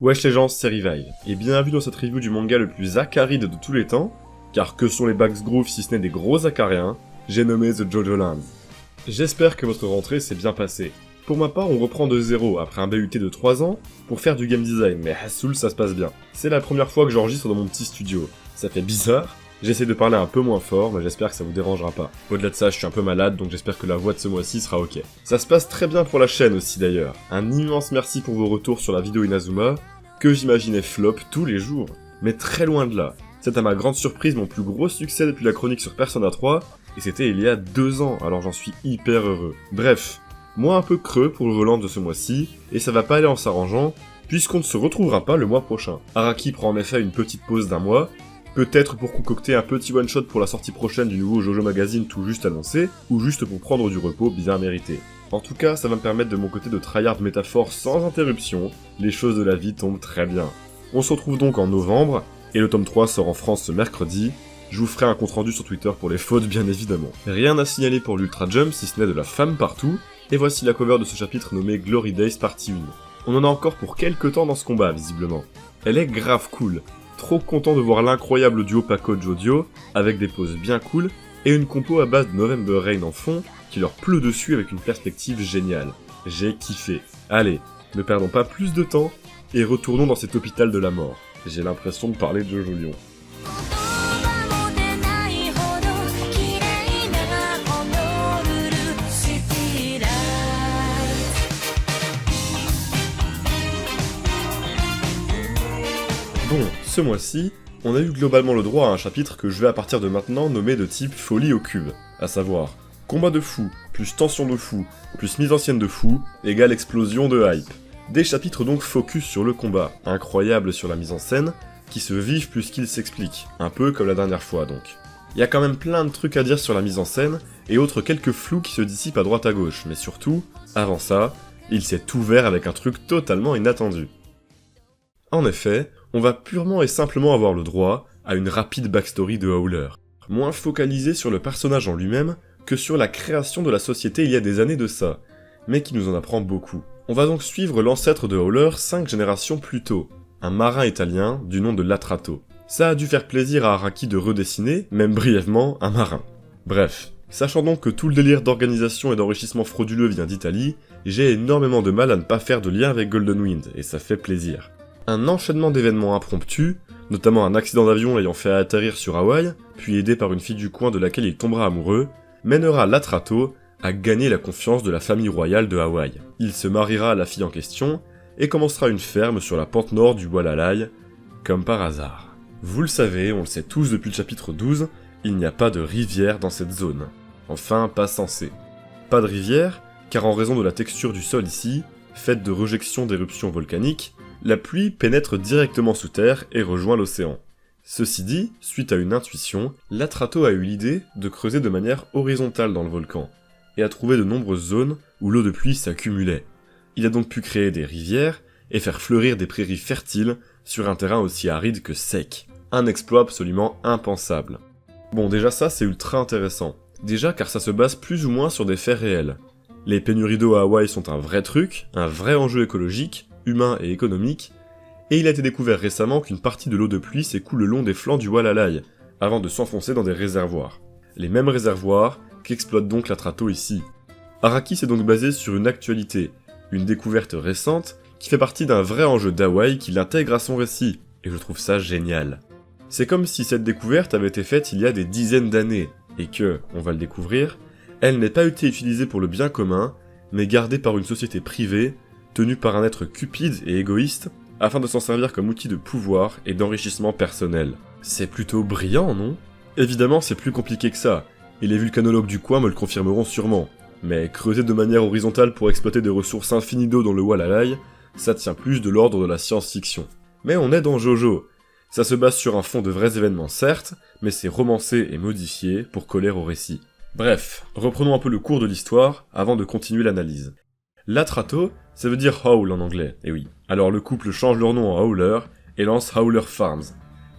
Wesh les gens, c'est Revive, et bienvenue dans cette review du manga le plus acaride de tous les temps, car que sont les Bags Groove si ce n'est des gros acariens, j'ai nommé The Jojo Land. J'espère que votre rentrée s'est bien passée. Pour ma part, on reprend de zéro après un BUT de 3 ans pour faire du game design, mais Hassoul ça se passe bien. C'est la première fois que j'enregistre dans mon petit studio. Ça fait bizarre, j'essaie de parler un peu moins fort, mais j'espère que ça vous dérangera pas. Au-delà de ça, je suis un peu malade, donc j'espère que la voix de ce mois-ci sera ok. Ça se passe très bien pour la chaîne aussi d'ailleurs. Un immense merci pour vos retours sur la vidéo Inazuma, que j'imaginais flop tous les jours. Mais très loin de là. C'est à ma grande surprise mon plus gros succès depuis la chronique sur Persona 3, et c'était il y a 2 ans, alors j'en suis hyper heureux. Bref, moi un peu creux pour le relance de ce mois-ci, et ça va pas aller en s'arrangeant, puisqu'on ne se retrouvera pas le mois prochain. Araki prend en effet une petite pause d'1 mois, peut-être pour concocter un petit one-shot pour la sortie prochaine du nouveau Jojo Magazine tout juste annoncé, ou juste pour prendre du repos bien mérité. En tout cas, ça va me permettre de mon côté de tryhard métaphore sans interruption, les choses de la vie tombent très bien. On se retrouve donc en novembre, et le tome 3 sort en France ce mercredi. Je vous ferai un compte rendu sur Twitter pour les fautes bien évidemment. Rien à signaler pour l'Ultra Jump si ce n'est de la femme partout, et voici la cover de ce chapitre nommé Glory Days partie 1. On en a encore pour quelques temps dans ce combat visiblement. Elle est grave cool. Trop content de voir l'incroyable duo Paco-Jodio, avec des poses bien cool, et une compo à base de November Rain en fond, qui leur pleut dessus avec une perspective géniale. J'ai kiffé. Allez, ne perdons pas plus de temps, et retournons dans cet hôpital de la mort. J'ai l'impression de parler de Jojo Lion. Bon, ce mois-ci, on a eu globalement le droit à un chapitre que je vais à partir de maintenant nommer de type folie au cube, à savoir combat de fou, plus tension de fou, plus mise en scène de fou, égale explosion de hype. Des chapitres donc focus sur le combat, incroyables sur la mise en scène, qui se vivent plus qu'ils s'expliquent, un peu comme la dernière fois donc. Il y a quand même plein de trucs à dire sur la mise en scène, et autres quelques flous qui se dissipent à droite à gauche, mais surtout, avant ça, il s'est ouvert avec un truc totalement inattendu. En effet, on va purement et simplement avoir le droit à une rapide backstory de Howler, moins focalisée sur le personnage en lui-même que sur la création de la société il y a des années de ça, mais qui nous en apprend beaucoup. On va donc suivre l'ancêtre de Howler 5 générations plus tôt, un marin italien du nom de Latrato. Ça a dû faire plaisir à Araki de redessiner, même brièvement, un marin. Bref, sachant donc que tout le délire d'organisation et d'enrichissement frauduleux vient d'Italie, j'ai énormément de mal à ne pas faire de lien avec Golden Wind, et ça fait plaisir. Un enchaînement d'événements impromptus, notamment un accident d'avion l'ayant fait atterrir sur Hawaï, puis aidé par une fille du coin de laquelle il tombera amoureux, mènera Latrato à gagner la confiance de la famille royale de Hawaï. Il se mariera à la fille en question, et commencera une ferme sur la pente nord du Walalai, comme par hasard. Vous le savez, on le sait tous depuis le chapitre 12, il n'y a pas de rivière dans cette zone. Enfin, pas censé. Pas de rivière, car en raison de la texture du sol ici, faite de rejections d'éruptions volcaniques, la pluie pénètre directement sous terre et rejoint l'océan. Ceci dit, suite à une intuition, Latrato a eu l'idée de creuser de manière horizontale dans le volcan, et a trouvé de nombreuses zones où l'eau de pluie s'accumulait. Il a donc pu créer des rivières, et faire fleurir des prairies fertiles sur un terrain aussi aride que sec. Un exploit absolument impensable. Bon, déjà ça c'est ultra intéressant. Déjà car ça se base plus ou moins sur des faits réels. Les pénuries d'eau à Hawaï sont un vrai truc, un vrai enjeu écologique, humain et économique, et il a été découvert récemment qu'une partie de l'eau de pluie s'écoule le long des flancs du Walalai, avant de s'enfoncer dans des réservoirs. Les mêmes réservoirs qu'exploite donc Latrato ici. Araki s'est donc basé sur une actualité, une découverte récente, qui fait partie d'un vrai enjeu d'Hawaï qu'il intègre à son récit, et je trouve ça génial. C'est comme si cette découverte avait été faite il y a des dizaines d'années, et que, on va le découvrir, elle n'ait pas été utilisée pour le bien commun, mais gardée par une société privée, tenue par un être cupide et égoïste, afin de s'en servir comme outil de pouvoir et d'enrichissement personnel. C'est plutôt brillant, non? Évidemment, c'est plus compliqué que ça, et les vulcanologues du coin me le confirmeront sûrement, mais creuser de manière horizontale pour exploiter des ressources infinies d'eau dans le Walalai, ça tient plus de l'ordre de la science-fiction. Mais on est dans Jojo. Ça se base sur un fond de vrais événements certes, mais c'est romancé et modifié pour coller au récit. Bref, reprenons un peu le cours de l'histoire avant de continuer l'analyse. Latrato, ça veut dire Howl en anglais, et oui. Alors le couple change leur nom en Howler et lance Howler Farms,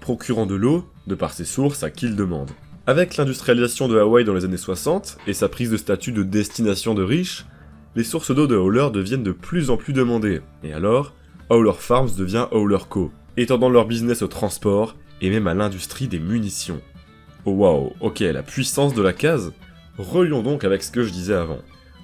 procurant de l'eau, de par ses sources, à qui le demande. Avec l'industrialisation de Hawaï dans les années 60 et sa prise de statut de destination de riches, les sources d'eau de Howler deviennent de plus en plus demandées, et alors, Howler Farms devient Howler Co, étendant leur business au transport et même à l'industrie des munitions. Oh waouh, ok, la puissance de la case. Relions donc avec ce que je disais avant.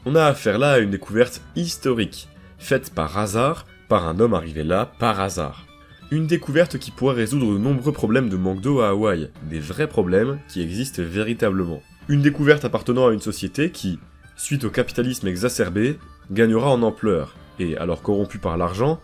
On a affaire là à une découverte historique, faite par hasard, par un homme arrivé là par hasard. Une découverte qui pourrait résoudre de nombreux problèmes de manque d'eau à Hawaï, des vrais problèmes qui existent véritablement. Une découverte appartenant à une société qui, suite au capitalisme exacerbé, gagnera en ampleur, et alors corrompue par l'argent,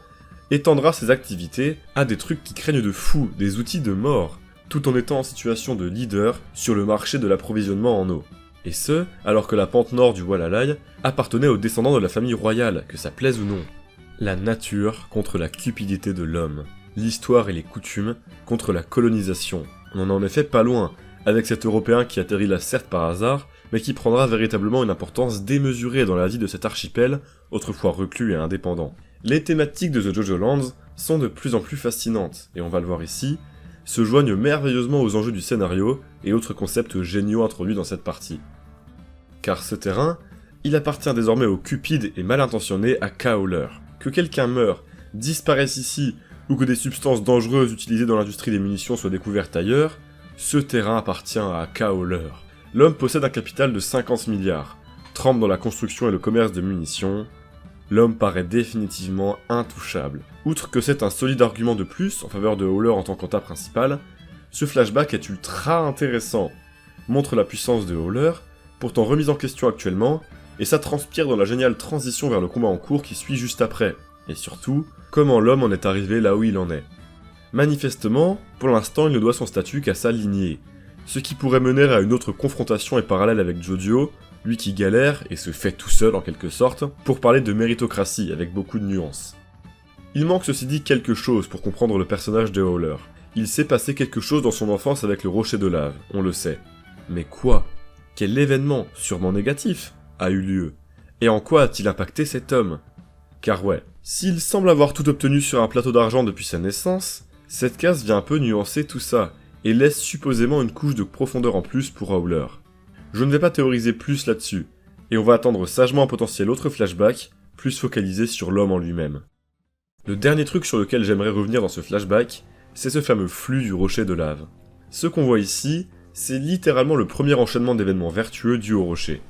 étendra ses activités à des trucs qui craignent de fou, des outils de mort, tout en étant en situation de leader sur le marché de l'approvisionnement en eau. Et ce, alors que la pente nord du Walalai appartenait aux descendants de la famille royale, que ça plaise ou non. La nature contre la cupidité de l'homme. L'histoire et les coutumes contre la colonisation. On en est en effet pas loin, avec cet Européen qui atterrit là certes par hasard, mais qui prendra véritablement une importance démesurée dans la vie de cet archipel, autrefois reclus et indépendant. Les thématiques de The Jojo Lands sont de plus en plus fascinantes, et on va le voir ici, se joignent merveilleusement aux enjeux du scénario et autres concepts géniaux introduits dans cette partie. Car ce terrain, il appartient désormais aux cupides et mal intentionnés à Howler. Que quelqu'un meure, disparaisse ici, ou que des substances dangereuses utilisées dans l'industrie des munitions soient découvertes ailleurs, ce terrain appartient à Howler. L'homme possède un capital de 50 milliards, trempe dans la construction et le commerce de munitions. L'homme paraît définitivement intouchable. Outre que c'est un solide argument de plus en faveur de Howler en tant qu'anta principal, ce flashback est ultra intéressant, montre la puissance de Howler, pourtant remise en question actuellement, et ça transpire dans la géniale transition vers le combat en cours qui suit juste après, et surtout, comment l'homme en est arrivé là où il en est. Manifestement, pour l'instant il ne doit son statut qu'à sa lignée, ce qui pourrait mener à une autre confrontation et parallèle avec Jodio, lui qui galère, et se fait tout seul en quelque sorte, pour parler de méritocratie avec beaucoup de nuances. Il manque ceci dit quelque chose pour comprendre le personnage de Howler. Il s'est passé quelque chose dans son enfance avec le rocher de lave, on le sait. Mais quoi? Quel événement, sûrement négatif, a eu lieu? Et en quoi a-t-il impacté cet homme? Car ouais, s'il semble avoir tout obtenu sur un plateau d'argent depuis sa naissance, cette case vient un peu nuancer tout ça, et laisse supposément une couche de profondeur en plus pour Howler. Je ne vais pas théoriser plus là-dessus, et on va attendre sagement un potentiel autre flashback, plus focalisé sur l'homme en lui-même. Le dernier truc sur lequel j'aimerais revenir dans ce flashback, c'est ce fameux flux du rocher de lave. Ce qu'on voit ici, c'est littéralement le premier enchaînement d'événements vertueux dus au rocher.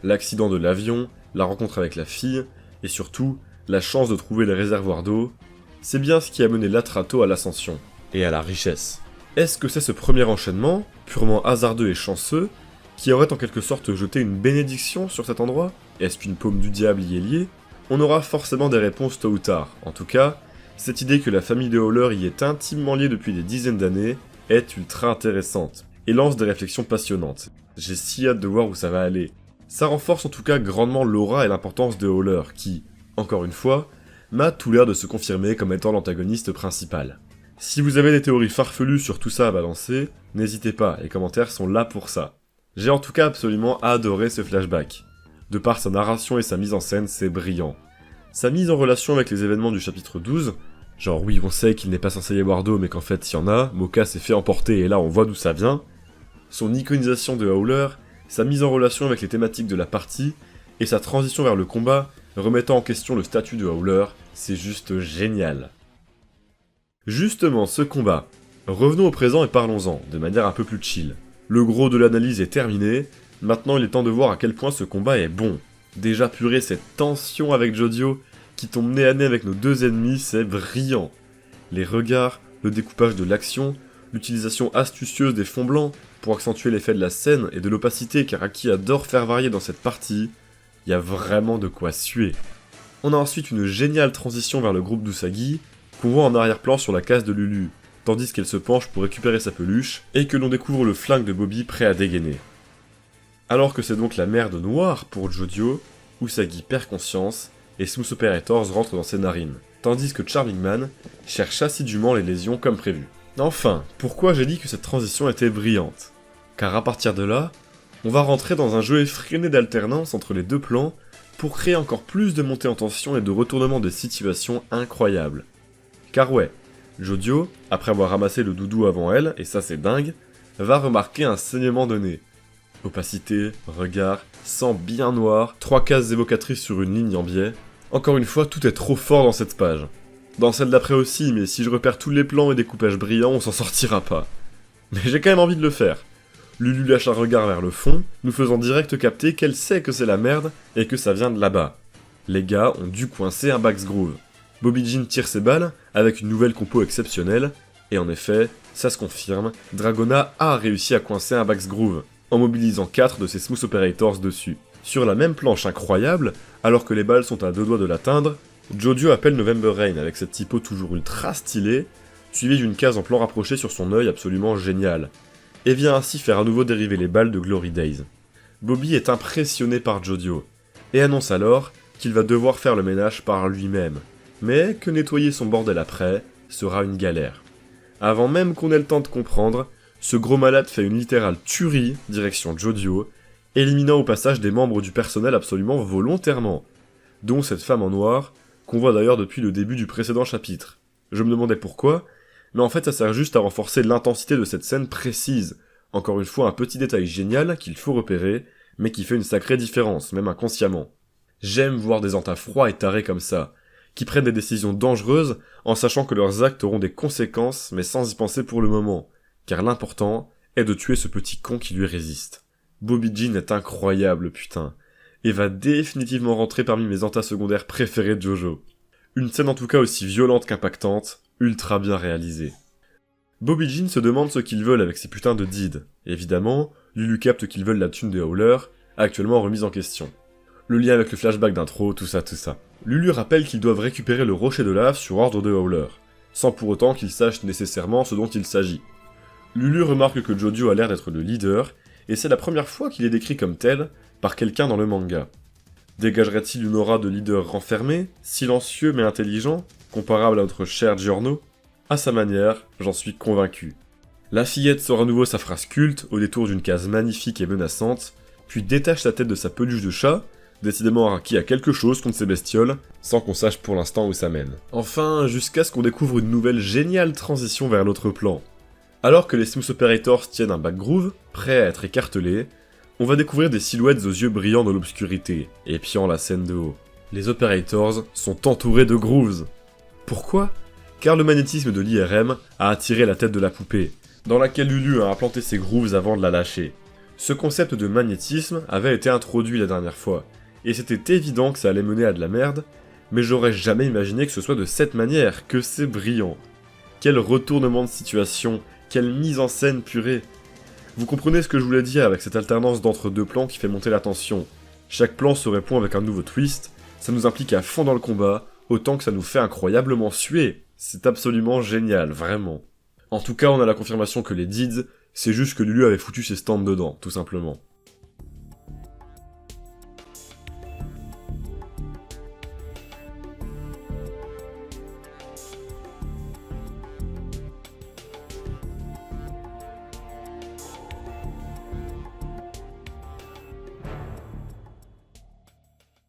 L'accident de l'avion, la rencontre avec la fille, et surtout, la chance de trouver les réservoirs d'eau, c'est bien ce qui a mené l'Atrato à l'ascension, et à la richesse. Est-ce que c'est ce premier enchaînement, purement hasardeux et chanceux, qui aurait en quelque sorte jeté une bénédiction sur cet endroit? Est-ce qu'une paume du diable y est liée? On aura forcément des réponses tôt ou tard. En tout cas, cette idée que la famille de Howler y est intimement liée depuis des dizaines d'années est ultra intéressante, et lance des réflexions passionnantes. J'ai si hâte de voir où ça va aller. Ça renforce en tout cas grandement l'aura et l'importance de Howler, qui, encore une fois, m'a tout l'air de se confirmer comme étant l'antagoniste principal. Si vous avez des théories farfelues sur tout ça à balancer, n'hésitez pas, les commentaires sont là pour ça. J'ai en tout cas absolument adoré ce flashback. De par sa narration et sa mise en scène, c'est brillant. Sa mise en relation avec les événements du chapitre 12, genre oui on sait qu'il n'est pas censé y avoir d'eau mais qu'en fait il y en a, Moka s'est fait emporter et là on voit d'où ça vient, son iconisation de Howler, sa mise en relation avec les thématiques de la partie, et sa transition vers le combat, remettant en question le statut de Howler, c'est juste génial. Justement, ce combat. Revenons au présent et parlons-en, de manière un peu plus chill. Le gros de l'analyse est terminé, maintenant il est temps de voir à quel point ce combat est bon. Déjà purée, cette tension avec Jodio, qui tombe nez à nez avec nos deux ennemis, c'est brillant. Les regards, le découpage de l'action, l'utilisation astucieuse des fonds blancs pour accentuer l'effet de la scène et de l'opacité qu'Araki adore faire varier dans cette partie, y a vraiment de quoi suer. On a ensuite une géniale transition vers le groupe d'Usagi, qu'on voit en arrière-plan sur la case de Lulu, tandis qu'elle se penche pour récupérer sa peluche, et que l'on découvre le flingue de Bobby prêt à dégainer. Alors que c'est donc la merde noire pour Jodio, Usagi perd conscience, et Smooth Operators rentre dans ses narines, tandis que Charming Man cherche assidûment les lésions comme prévu. Enfin, pourquoi j'ai dit que cette transition était brillante? Car à partir de là, on va rentrer dans un jeu effréné d'alternance entre les deux plans, pour créer encore plus de montée en tension et de retournement de situation incroyables. Car ouais, Jodio, après avoir ramassé le doudou avant elle, et ça c'est dingue, va remarquer un saignement de nez. Opacité, regard, sang bien noir, 3 cases évocatrices sur une ligne en biais. Encore une fois, tout est trop fort dans cette page. Dans celle d'après aussi, mais si je repère tous les plans et découpages brillants, on s'en sortira pas. Mais j'ai quand même envie de le faire. Lulu lâche un regard vers le fond, nous faisant direct capter qu'elle sait que c'est la merde et que ça vient de là-bas. Les gars ont dû coincer un Bax Groove. Bobby Jean tire ses balles avec une nouvelle compo exceptionnelle, et en effet, ça se confirme, Dragona a réussi à coincer un Bax Groove, en mobilisant 4 de ses Smooth Operators dessus. Sur la même planche incroyable, alors que les balles sont à 2 doigts de l'atteindre, Jodio appelle November Rain avec cette typo toujours ultra stylée, suivie d'une case en plan rapproché sur son œil absolument génial, et vient ainsi faire à nouveau dériver les balles de Glory Days. Bobby est impressionné par Jodio, et annonce alors qu'il va devoir faire le ménage par lui-même, mais que nettoyer son bordel après sera une galère. Avant même qu'on ait le temps de comprendre, ce gros malade fait une littérale tuerie direction Jodio, éliminant au passage des membres du personnel absolument volontairement, dont cette femme en noir, qu'on voit d'ailleurs depuis le début du précédent chapitre. Je me demandais pourquoi, mais en fait ça sert juste à renforcer l'intensité de cette scène précise. Encore une fois un petit détail génial qu'il faut repérer, mais qui fait une sacrée différence, même inconsciemment. J'aime voir des antas froids et tarés comme ça, qui prennent des décisions dangereuses en sachant que leurs actes auront des conséquences, mais sans y penser pour le moment, car l'important est de tuer ce petit con qui lui résiste. Bobby Jean est incroyable, putain, et va définitivement rentrer parmi mes antas secondaires préférés de Jojo. Une scène en tout cas aussi violente qu'impactante, ultra bien réalisée. Bobby Jean se demande ce qu'ils veulent avec ces putains de deeds. Évidemment, Lulu capte qu'ils veulent la thune de Howler, actuellement remise en question. Le lien avec le flashback d'intro, tout ça. Lulu rappelle qu'ils doivent récupérer le rocher de lave sur ordre de Howler, sans pour autant qu'ils sachent nécessairement ce dont il s'agit. Lulu remarque que Jodio a l'air d'être le leader, et c'est la première fois qu'il est décrit comme tel par quelqu'un dans le manga. Dégagerait-il une aura de leader renfermé, silencieux mais intelligent, comparable à notre cher Giorno? À sa manière, j'en suis convaincu. La fillette sort à nouveau sa phrase culte au détour d'une case magnifique et menaçante, puis détache sa tête de sa peluche de chat, décidément qui a quelque chose contre ces bestioles, sans qu'on sache pour l'instant où ça mène. Enfin, jusqu'à ce qu'on découvre une nouvelle géniale transition vers l'autre plan. Alors que les Smooth Operators tiennent un back groove, prêt à être écartelé, on va découvrir des silhouettes aux yeux brillants dans l'obscurité, épiant la scène de haut. Les Operators sont entourés de grooves. Pourquoi? Car le magnétisme de l'IRM a attiré la tête de la poupée, dans laquelle Lulu a implanté ses grooves avant de la lâcher. Ce concept de magnétisme avait été introduit la dernière fois, et c'était évident que ça allait mener à de la merde, mais j'aurais jamais imaginé que ce soit de cette manière, que c'est brillant. Quel retournement de situation, quelle mise en scène purée. Vous comprenez ce que je voulais dire avec cette alternance d'entre-deux plans qui fait monter la tension. Chaque plan se répond avec un nouveau twist, ça nous implique à fond dans le combat, autant que ça nous fait incroyablement suer. C'est absolument génial, vraiment. En tout cas, on a la confirmation que les deeds, c'est juste que Lulu avait foutu ses stands dedans, tout simplement.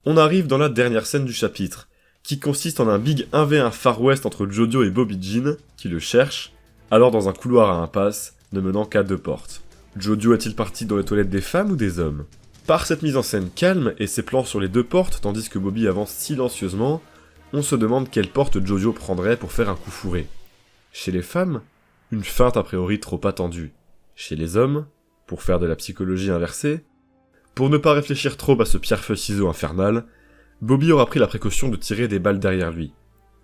On arrive dans la dernière scène du chapitre, qui consiste en un big 1v1 Far West entre Jodio et Bobby Jean, qui le cherchent, alors dans un couloir à impasse, ne menant qu'à 2 portes. Jodio est-il parti dans les toilettes des femmes ou des hommes? Par cette mise en scène calme et ses plans sur les 2 portes, tandis que Bobby avance silencieusement, on se demande quelle porte Jodio prendrait pour faire un coup fourré. Chez les femmes, une feinte a priori trop attendue. Chez les hommes, pour faire de la psychologie inversée, pour ne pas réfléchir trop à ce pierre-feu-ciseau infernal, Bobby aura pris la précaution de tirer des balles derrière lui.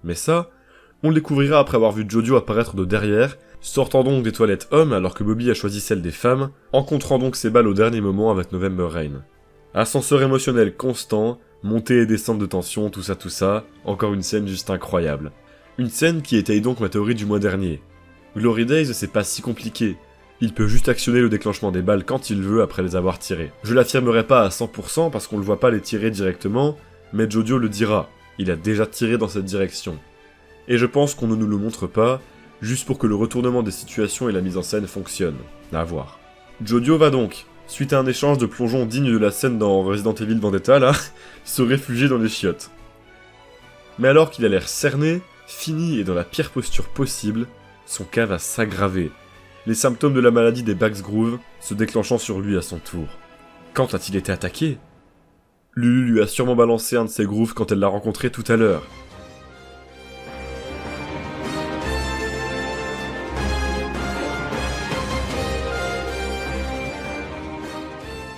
Mais ça, on le découvrira après avoir vu Jodio apparaître de derrière, sortant donc des toilettes hommes alors que Bobby a choisi celle des femmes, rencontrant donc ses balles au dernier moment avec November Rain. Ascenseur émotionnel constant, montée et descente de tension, tout ça, encore une scène juste incroyable. Une scène qui étaye donc ma théorie du mois dernier. Glory Days, c'est pas si compliqué. Il peut juste actionner le déclenchement des balles quand il veut après les avoir tirées. Je l'affirmerai pas à 100% parce qu'on le voit pas les tirer directement, mais Jodio le dira, il a déjà tiré dans cette direction. Et je pense qu'on ne nous le montre pas, juste pour que le retournement des situations et la mise en scène fonctionnent. À voir. Jodio va donc, suite à un échange de plongeons digne de la scène dans Resident Evil Vendetta là, se réfugier dans les chiottes. Mais alors qu'il a l'air cerné, fini et dans la pire posture possible, son cas va s'aggraver. Les symptômes de la maladie des Bax Groove se déclenchant sur lui à son tour. Quand a-t-il été attaqué? Lulu lui a sûrement balancé un de ses grooves quand elle l'a rencontré tout à l'heure.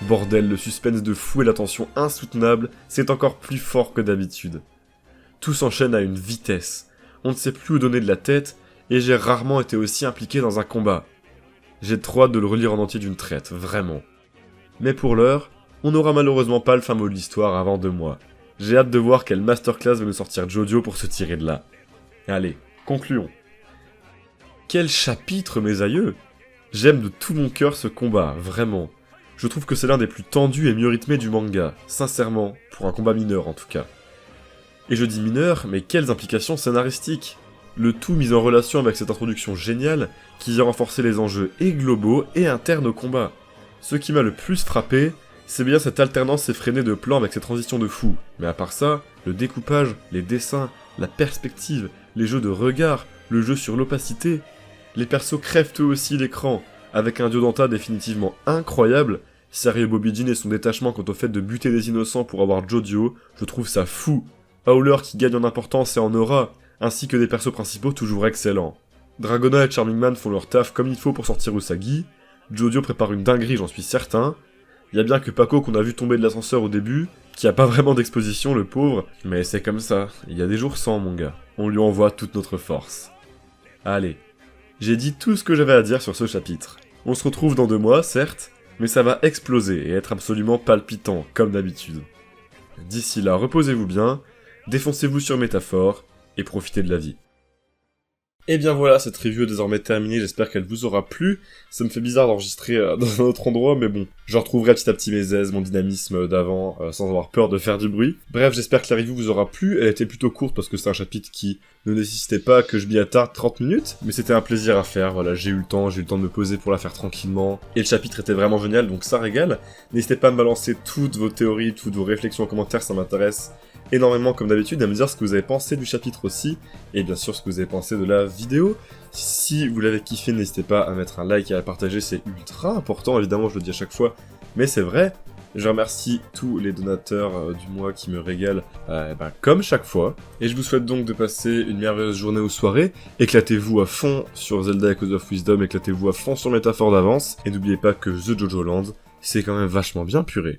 bordel, le suspense de fou et la tension insoutenable, c'est encore plus fort que d'habitude. Tout s'enchaîne à une vitesse. On ne sait plus où donner de la tête, et j'ai rarement été aussi impliqué dans un combat. J'ai trop hâte de le relire en entier d'une traite, vraiment. Mais pour l'heure, on n'aura malheureusement pas le fin mot de l'histoire avant 2 mois. J'ai hâte de voir quelle masterclass va nous sortir Jojo pour se tirer de là. Allez, concluons. Quel chapitre, mes aïeux! J'aime de tout mon cœur ce combat, vraiment. Je trouve que c'est l'un des plus tendus et mieux rythmés du manga, sincèrement, pour un combat mineur en tout cas. Et je dis mineur, mais quelles implications scénaristiques! Le tout mis en relation avec cette introduction géniale qui vient renforcer les enjeux et globaux et internes au combat. Ce qui m'a le plus frappé, c'est bien cette alternance effrénée de plans avec ces transitions de fou. Mais à part ça, le découpage, les dessins, la perspective, les jeux de regard, le jeu sur l'opacité... Les persos crèvent eux aussi l'écran, avec un Diodanta définitivement incroyable. Sérieux Bobby Jean et son détachement quant au fait de buter des innocents pour avoir Jojo, je trouve ça fou. Howler qui gagne en importance et en aura, ainsi que des persos principaux toujours excellents. Dragona et Charming Man font leur taf comme il faut pour sortir Usagi. Jojo prépare une dinguerie, j'en suis certain. Y a bien que Paco qu'on a vu tomber de l'ascenseur au début, qui a pas vraiment d'exposition le pauvre, mais c'est comme ça, il y a des jours sans mon gars. On lui envoie toute notre force. Allez. J'ai dit tout ce que j'avais à dire sur ce chapitre. On se retrouve dans 2 mois, certes, mais ça va exploser et être absolument palpitant, comme d'habitude. D'ici là, reposez-vous bien, défoncez-vous sur Métaphore, et profitez de la vie. Et bien voilà, cette review est désormais terminée, j'espère qu'elle vous aura plu. Ça me fait bizarre d'enregistrer dans un autre endroit, mais bon, je retrouverai petit à petit mes aises, mon dynamisme d'avant, sans avoir peur de faire du bruit. Bref, j'espère que la review vous aura plu, elle était plutôt courte parce que c'est un chapitre qui ne nécessitait pas que je m'y attarde 30 minutes, mais c'était un plaisir à faire, voilà, j'ai eu le temps de me poser pour la faire tranquillement, et le chapitre était vraiment génial, donc ça régale. N'hésitez pas à me balancer toutes vos théories, toutes vos réflexions en commentaire, ça m'intéresse énormément comme d'habitude, à me dire ce que vous avez pensé du chapitre aussi, et bien sûr ce que vous avez pensé de la vidéo. Si vous l'avez kiffé, n'hésitez pas à mettre un like et à la partager, c'est ultra important, évidemment je le dis à chaque fois, mais c'est vrai. Je remercie tous les donateurs du mois qui me régalent, comme chaque fois. Et je vous souhaite donc de passer une merveilleuse journée ou soirée. Éclatez-vous à fond sur Zelda Echoes of Wisdom, éclatez-vous à fond sur Métaphore d'avance. Et n'oubliez pas que The Jojo Land, c'est quand même vachement bien puré.